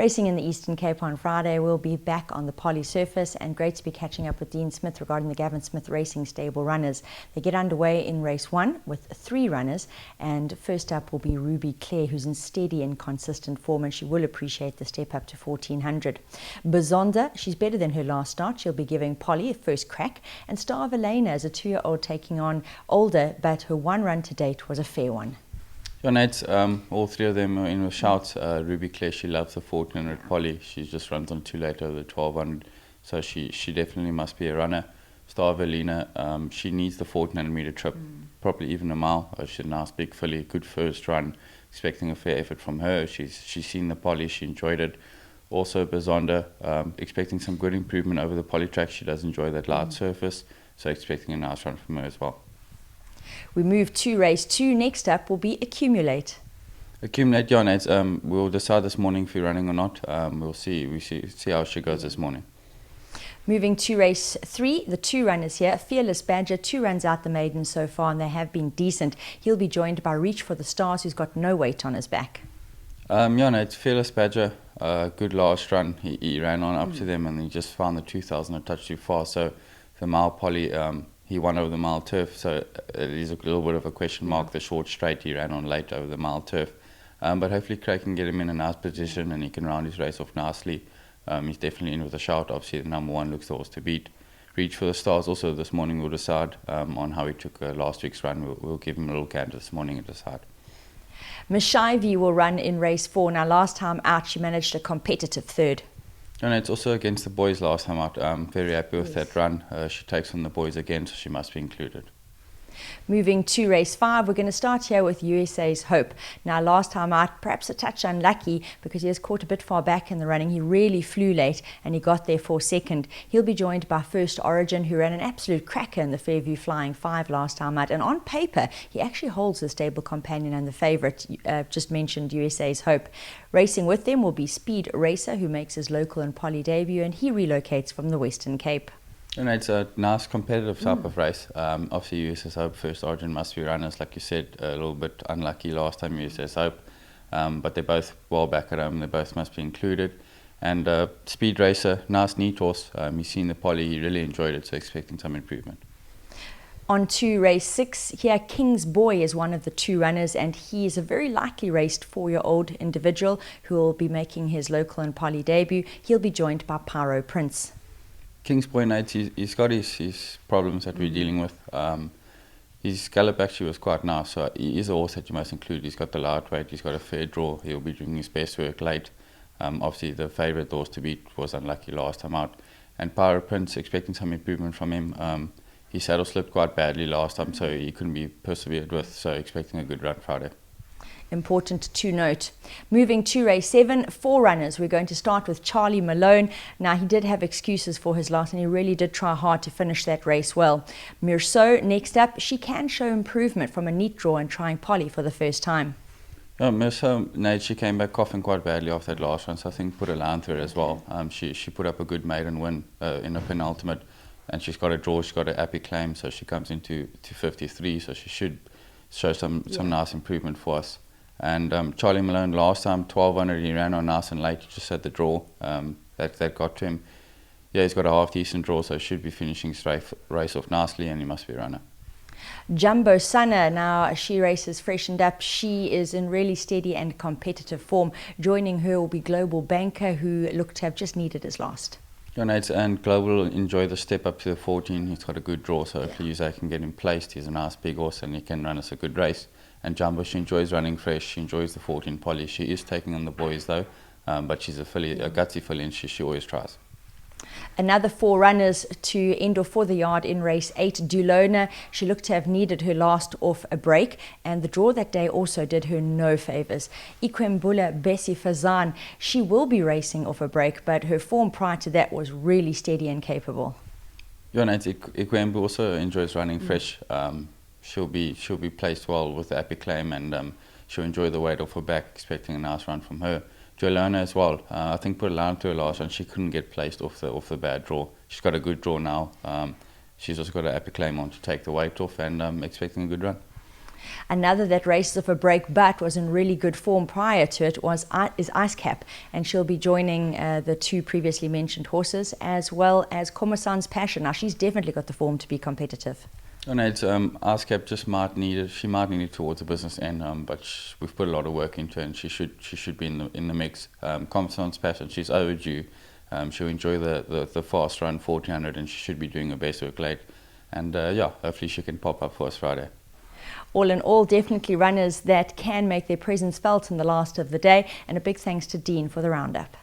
Racing in the Eastern Cape on Friday. We'll be back on the poly surface, and great to be catching up with Dean Smith regarding the Gavin Smith Racing stable runners. They get underway in race 1 with 3 runners, and first up will be Ruby Claire, who's in steady and consistent form, and she will appreciate the step up to 1400. Bazonda, she's better than her last start. She'll be giving Polly a first crack, and Star of Elena is a 2-year-old taking on older, but her one run to date was a fair one. Yeah, Nate, all 3 of them are in with shouts. Ruby Claire, she loves the 1400. Polly, she just runs on too late over the 1200, so she definitely must be a runner. Star of Elena, she needs the 1400 meter trip, probably even a mile. She's a nice big filly, good first run, expecting a fair effort from her. She's seen the Polly, she enjoyed it. Also Bazonda, expecting some good improvement over the Polly track. She does enjoy that light surface, so expecting a nice run from her as well. We move to race 2. Next up will be Accumulate. Accumulate, yeah, Nate, we'll decide this morning if we're running or not. We'll see how she goes this morning. Moving to race 3, the 2 runners here. Fearless Badger, 2 runs out the maiden so far, and they have been decent. He'll be joined by Reach for the Stars, who's got no weight on his back. Yeah, Nate, Fearless Badger, good last run. He ran on up to them, and he just found the 2000 a touch too far. So the mile Polly, he won over the mile turf, so it is a little bit of a question mark. The short straight, he ran on late over the mile turf. But hopefully Craig can get him in a nice position, and he can round his race off nicely. He's definitely in with a shout. Obviously the number 1 looks the horse to beat. Reach for the Stars also this morning will decide on how he took last week's run. We'll give him a little canter this morning and decide. Mashaivi will run in race 4. Now last time out she managed a competitive 3rd. And it's also against the boys last time out. I'm very happy with that run. She takes on the boys again, so she must be included. Moving to race 5, we're going to start here with USA's Hope. Now last time out, perhaps a touch unlucky because he was caught a bit far back in the running. He really flew late and he got there for second. He'll be joined by First Origin, who ran an absolute cracker in the Fairview Flying 5 last time out. And on paper, he actually holds the stable companion and the favourite, just mentioned USA's Hope. Racing with them will be Speed Racer, who makes his local and poly debut, and he relocates from the Western Cape. And it's a nice competitive type of race. Obviously USS Hope, First Origin must be runners, like you said, a little bit unlucky last time USS Hope, but they're both well back at home, they both must be included. And Speed Racer, nice neat horse, he's seen the Polly, he really enjoyed it, so expecting some improvement. On to race 6, here King's Boy is one of the 2 runners, and he is a very likely raced 4-year-old individual who will be making his local and poly debut. He'll be joined by Pyro Prince. King's Boy, Nate, he's got his problems that we're dealing with. His gallop actually was quite nice, so he is a horse that you must include. He's got the lightweight, he's got a fair draw, he'll be doing his best work late. Obviously the favourite horse to beat was unlucky last time out. And Pyro Prince, expecting some improvement from him. His saddle slipped quite badly last time, so he couldn't be persevered with, so expecting a good run Friday. Important to note. Moving to race 7, 4 runners. We're going to start with Charlie Malone. Now he did have excuses for his loss, and he really did try hard to finish that race well. Mirso next up. She can show improvement from a neat draw and trying Polly for the first time. Yeah, Mirso, Nate, she came back coughing quite badly after that last one, so I think put a line through it as well. She put up a good maiden win in a penultimate, and she's got a draw, she's got an happy claim, so she comes into 53, so she should show some nice improvement for us. And Charlie Malone, last time 1200, he ran on nice and late. He just had the draw that got to him. Yeah, he's got a half decent draw, so should be finishing his race off nicely, and he must be a runner. Jumbo Sana, now she races freshened up. She is in really steady and competitive form. Joining her will be Global Banker, who looked to have just needed his last. Yeah, Nate, and Global will enjoy the step up to the 14. He's got a good draw, so hopefully Usa can get him placed. He's a nice big horse, and he can run us a good race. And Jumbo, she enjoys running fresh, she enjoys the 14 Polly. She is taking on the boys though, but she's a gutsy filly, and she always tries. Another 4 runners to end off for the yard in race 8, Dulona. She looked to have needed her last off a break, and the draw that day also did her no favours. Ikwembula Bessie Fazan, she will be racing off a break, but her form prior to that was really steady and capable. Yeah, Nate, Ikwembu also enjoys running fresh. She'll be placed well with the epic claim, and she'll enjoy the weight off her back, expecting a nice run from her. Dulona as well. I think put a line to her last one. She couldn't get placed off the bad draw. She's got a good draw now. She's also got an epic claim on to take the weight off, and expecting a good run. Another that races off a break but was in really good form prior to it is Ice Cap, and she'll be joining the two previously mentioned horses, as well as Komasan's Passion. Now she's definitely got the form to be competitive. Oh, no, it's Ice Cap just might need it. She might need it towards the business end, but we've put a lot of work into it, and she should be in the mix. Komasan's Passion, she's overdue. She'll enjoy the fast run 1400, and she should be doing her best work late. And hopefully she can pop up for us Friday. All in all, definitely runners that can make their presence felt in the last of the day, and a big thanks to Dean for the roundup.